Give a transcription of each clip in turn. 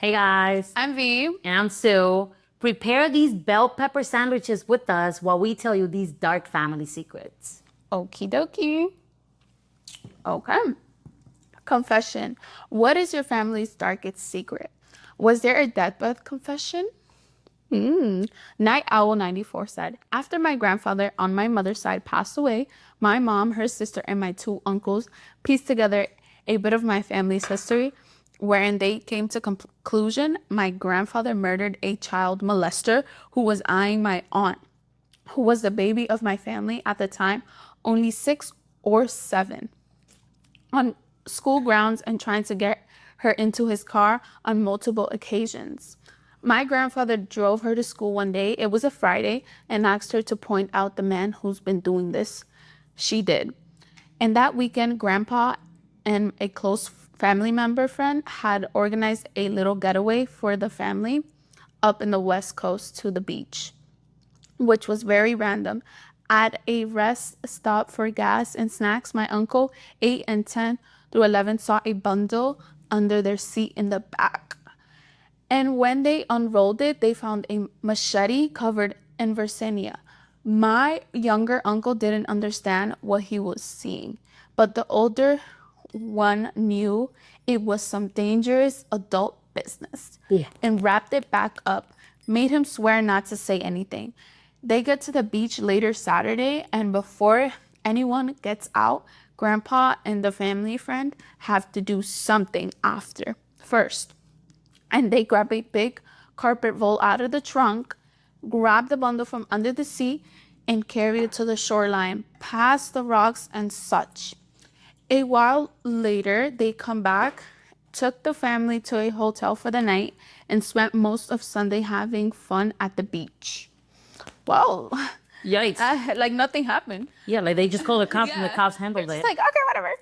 Hey guys. I'm V. And I'm Sue. Prepare these bell pepper sandwiches with us while we tell you these dark family secrets. Okie dokie. Okay. Confession. What is your family's darkest secret? Was there a deathbed confession? Night Owl 94 said, after my grandfather on my mother's side passed away, my mom, her sister, and my two uncles pieced together a bit of my family's history, wherein they came to conclusion my grandfather murdered a child molester who was eyeing my aunt, who was the baby of my family at the time, only 6 or 7, on school grounds and trying to get her into his car on multiple occasions. My grandfather drove her to school one day, it was a Friday, and asked her to point out the man who's been doing this. She did. And that weekend, Grandpa and a close family member friend had organized a little getaway for the family up in the West Coast to the beach, which was very random. At a rest stop for gas and snacks, my uncle, 8 and 10 through 11, saw a bundle under their seat in the back. And when they unrolled it, they found a machete covered in Versinia. My younger uncle didn't understand what he was seeing, but the older one knew it was some dangerous adult business and wrapped it back up, made him swear not to say anything. They get to the beach later Saturday, and before anyone gets out, Grandpa and the family friend have to do something after first. And they grab a big carpet roll out of the trunk, grab the bundle from under the seat, and carry it to the shoreline, past the rocks and such. A while later, they come back, took the family to a hotel for the night, and spent most of Sunday having fun at the beach. Well, Yikes. like nothing happened. Yeah, like they just called the cops and the cops handled it. It's like, okay, whatever.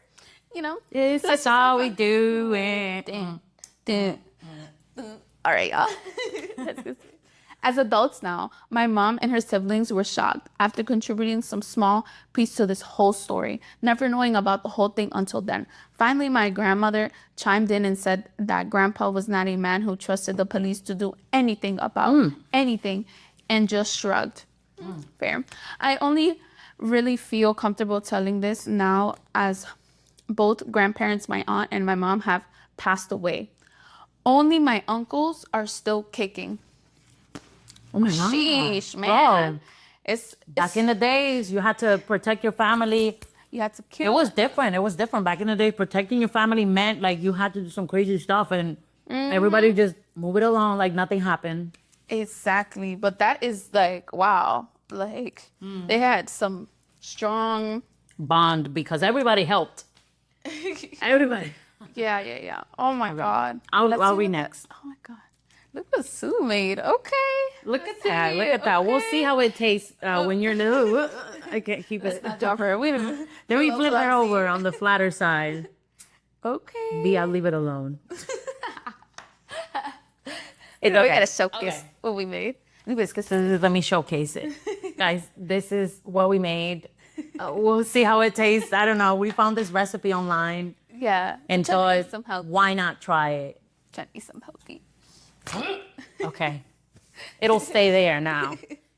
You know? That's how we do it. All right, y'all. That's good. As adults now, my mom and her siblings were shocked after contributing some small piece to this whole story, never knowing about the whole thing until then. Finally, my grandmother chimed in and said that Grandpa was not a man who trusted the police to do anything about anything, and just shrugged. Fair. I only really feel comfortable telling this now as both grandparents, my aunt and my mom, have passed away. Only my uncles are still kicking. Oh my God. Sheesh, man. Bro, it's back in the days, you had to protect your family. You had to kill. It was different. It was different. Back in the day, protecting your family meant like you had to do some crazy stuff and everybody just move it along like nothing happened. Exactly. But that is like, wow. Like, they had some strong Bond because everybody helped. Everybody. Yeah. Oh my God. I'll read next. Oh my God. Look what Sue made. Okay. Look at that. Look at that. We'll see how it tastes when you're new. I can't keep it. Drop her. Wait a minute. Then we flip her over on the flatter side. Okay. B, I'll leave it alone. We gotta showcase what we made. Let me showcase it. Guys, this is what we made. We'll see how it tastes. I don't know. We found this recipe online. Yeah. And so why not try it? Try to eat some healthy. Okay. It'll stay there now.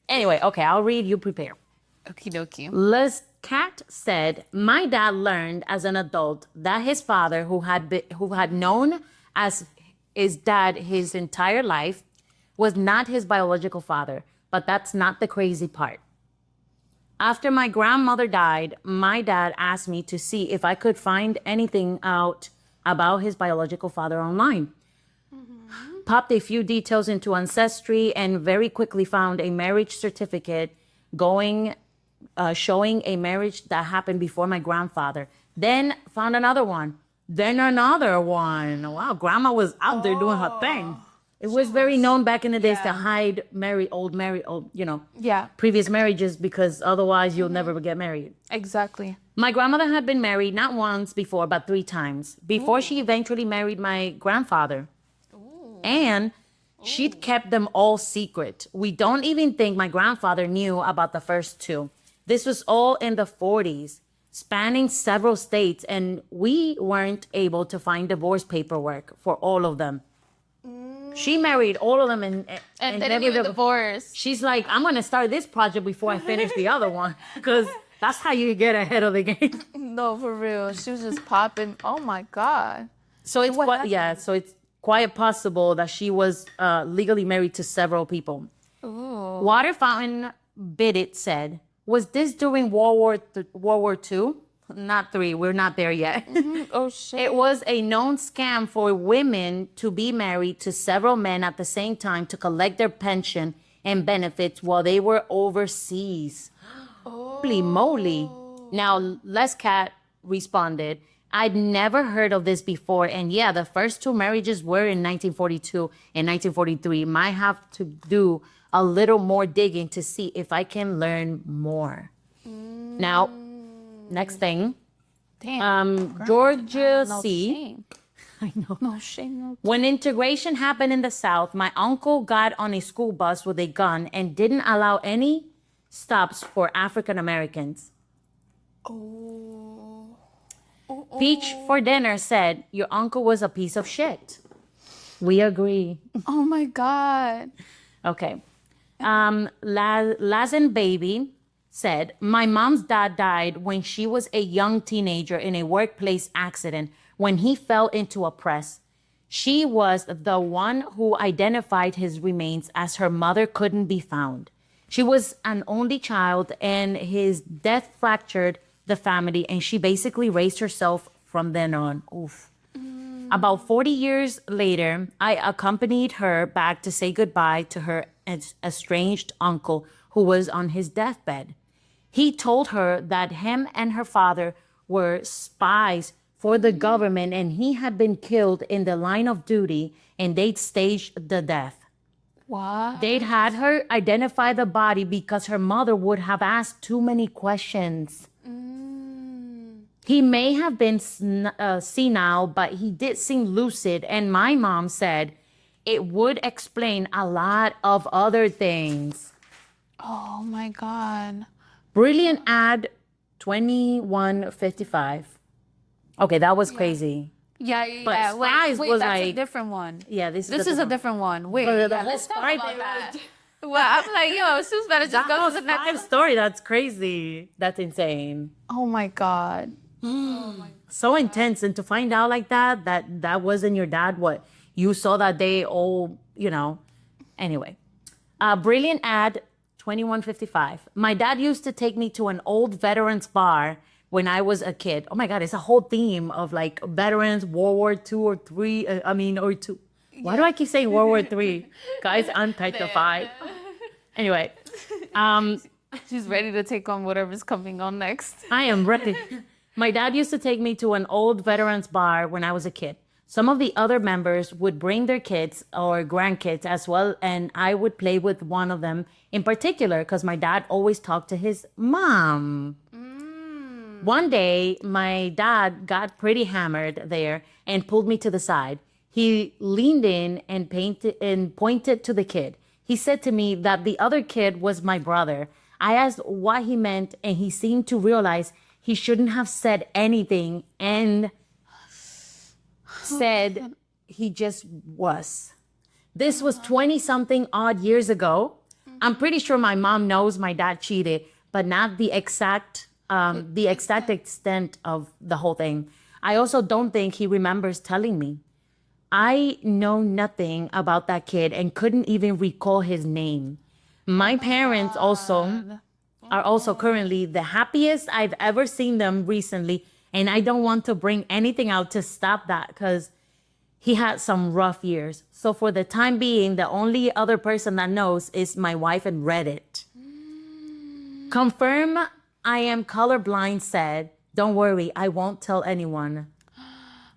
Anyway, okay, I'll read. You prepare. Okie dokie. Liz Cat said, my dad learned as an adult that his father, who had known as his dad his entire life, was not his biological father. But that's not the crazy part. After my grandmother died, my dad asked me to see if I could find anything out about his biological father online. Popped a few details into Ancestry and very quickly found a marriage certificate showing a marriage that happened before my grandfather. Then found another one. Then another one. Wow, grandma was out there doing her thing. It was very known back in the days to hide previous marriages because otherwise you'll never get married. Exactly. My grandmother had been married not once before, but 3 times before she eventually married my grandfather. And she'd kept them all secret. We don't even think my grandfather knew about the first 2. This was all in the 40s, spanning several states, and we weren't able to find divorce paperwork for all of them. She married all of them and And they never didn't even divorce. She's like, I'm gonna start this project before I finish the other one because that's how you get ahead of the game. No, for real. She was just popping. Oh my God. So it's so it's quite possible that she was legally married to several people. Ooh. Water Fountain Bidit said, "Was this during World War II? Not three. We're not there yet. Oh shit. It was a known scam for women to be married to several men at the same time to collect their pension and benefits while they were overseas." Holy moly. Now, Les Cat responded, "I'd never heard of this before. And yeah, the first two marriages were in 1942 and 1943. Might have to do a little more digging to see if I can learn more." Now, next thing. Damn. Georgia No C. shame. I know. No shame. No. When integration happened in the South, my uncle got on a school bus with a gun and didn't allow any stops for African Americans. Oh. Peach for dinner said, "Your uncle was a piece of shit." We agree. Oh my God. Okay. Lazen Baby said, "My mom's dad died when she was a young teenager in a workplace accident when he fell into a press. She was the one who identified his remains as her mother couldn't be found. She was an only child and his death fractured the family and she basically raised herself from then on." Oof. About 40 years later, I accompanied her back to say goodbye to her estranged uncle who was on his deathbed. He told her that him and her father were spies for the government and he had been killed in the line of duty and they'd staged the death. What? They'd had her identify the body because her mother would have asked too many questions. He may have been senile, but he did seem lucid. And my mom said it would explain a lot of other things. Oh my God. Brilliant ad 2155. Okay, that was crazy. Yeah. But Yeah. Spies Wait, was that's a like- different one. Yeah, this This is a different one. Wait. The yeah, whole let's talk spy about thing that. Well, I'm like, yo, Sue's better just go to the next Five one. story. That's crazy. That's insane. Oh my God. So intense. And to find out like that wasn't your dad, what you saw that day, Anyway. Brilliant ad 2155. My dad used to take me to an old veterans bar when I was a kid. Oh my God, it's a whole theme of like veterans, World War II or three. Or two. Why do I keep saying World War III? Guys, I'm petrified. Anyway, She's ready to take on whatever's coming on next. I am ready. My dad used to take me to an old veterans bar when I was a kid. Some of the other members would bring their kids or grandkids as well, and I would play with one of them in particular because my dad always talked to his mom. One day, my dad got pretty hammered there and pulled me to the side. He leaned in and pointed to the kid. He said to me that the other kid was my brother. I asked what he meant, and he seemed to realize he shouldn't have said anything and said he just was. This was 20-something odd years ago. I'm pretty sure my mom knows my dad cheated, but not the exact extent of the whole thing. I also don't think he remembers telling me. I know nothing about that kid and couldn't even recall his name. My parents are also currently the happiest I've ever seen them recently, and I don't want to bring anything out to stop that because he had some rough years. So for the time being, the only other person that knows is my wife and Reddit. Confirm I am colorblind said, "Don't worry, I won't tell anyone."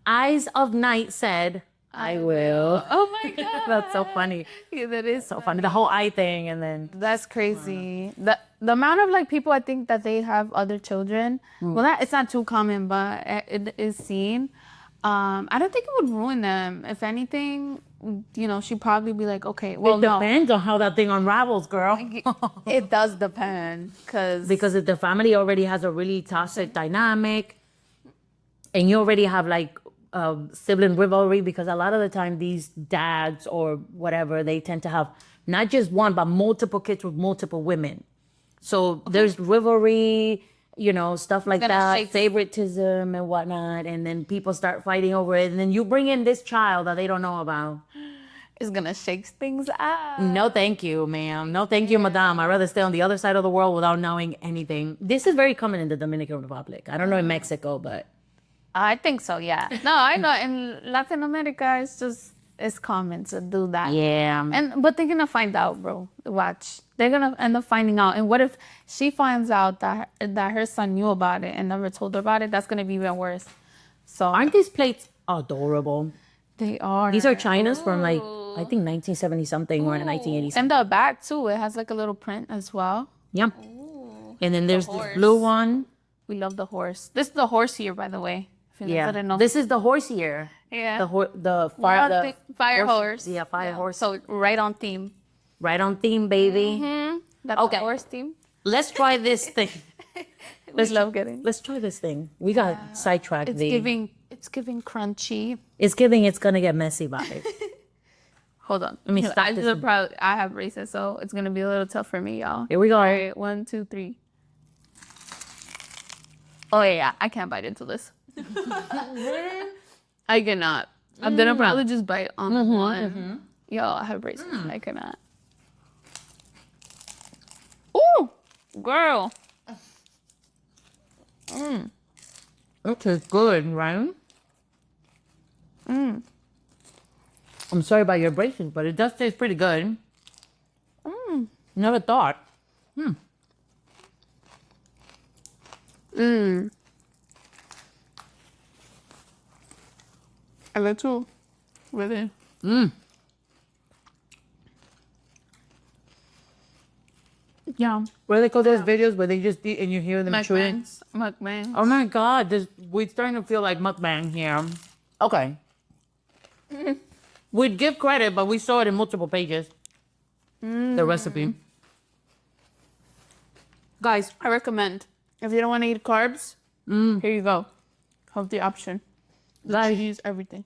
Eyes of Night said, "I will." Oh my God. That's so funny. Yeah, that is So funny. The whole eye thing and then That's crazy. The amount of like people I think that they have other children. Well, it's not too common, but it is seen. I don't think it would ruin them. If anything, she'd probably be like, okay, well, it depends on how that thing unravels, girl. It does depend, Because if the family already has a really toxic dynamic and you already have like sibling rivalry, because a lot of the time these dads or whatever, they tend to have not just one but multiple kids with multiple women. So there's rivalry, stuff like Gonna that, shake- favoritism and whatnot, and then people start fighting over it, and then you bring in this child that they don't know about. It's gonna shake things up. No, thank you, ma'am. No, thank you, madam. I'd rather stay on the other side of the world without knowing anything. This is very common in the Dominican Republic. I don't know in Mexico, but I think so, yeah. No, I know in Latin America it's common to do that. yeah. But they're gonna find out, bro. Watch. They're gonna end up finding out. And what if she finds out that her son knew about it and never told her about it? That's gonna be even worse. So Aren't these plates adorable? they are. These are China's from like, I think 1970 something or 1980 something. And the back too. It has like a little print as well. Yeah. And then there's this horse. blue one. We love the horse. This is the horse here, by the way. If you guys didn't know. This is the horse here. Yeah. The fire, the fire horse. Yeah, fire horse. So right on theme. Right on theme, baby. That's Okay. the horse theme. Let's try this thing. Let's love getting. Let's try this thing. We got sidetracked. It's giving crunchy. It's gonna get messy vibe. Hold on. Let me stop I this. I have braces, so it's gonna be a little tough for me, y'all. Here we go. All right, 1, 2, 3. Oh yeah, I can't bite into this. I cannot. I'm gonna probably just bite on one. Yo, I have braces. I cannot. Ooh, girl. It tastes good, right? I'm sorry about your braces, but it does taste pretty good. Never thought. A little, really. Yeah. Where they call those videos where they just eat and you hear them chewing? Mukbangs. Oh my god, we're starting to feel like mukbang here. Okay. We'd give credit, but we saw it in multiple pages. The recipe. Guys, I recommend. If you don't want to eat carbs, here you go. Healthy option. Guys, Use everything.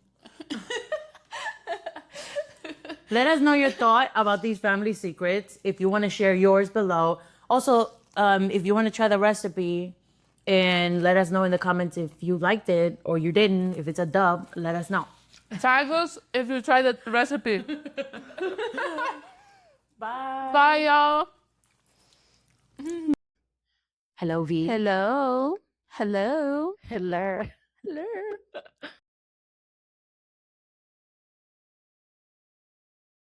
let us know your thought about these family secrets. If you want to share yours below. Also, if you want to try the recipe, and let us know in the comments if you liked it or you didn't. If it's a dub, let us know. Tag us if you try the recipe. Bye. Bye, y'all. Hello, V. Hello. Hello. Hello. Hello.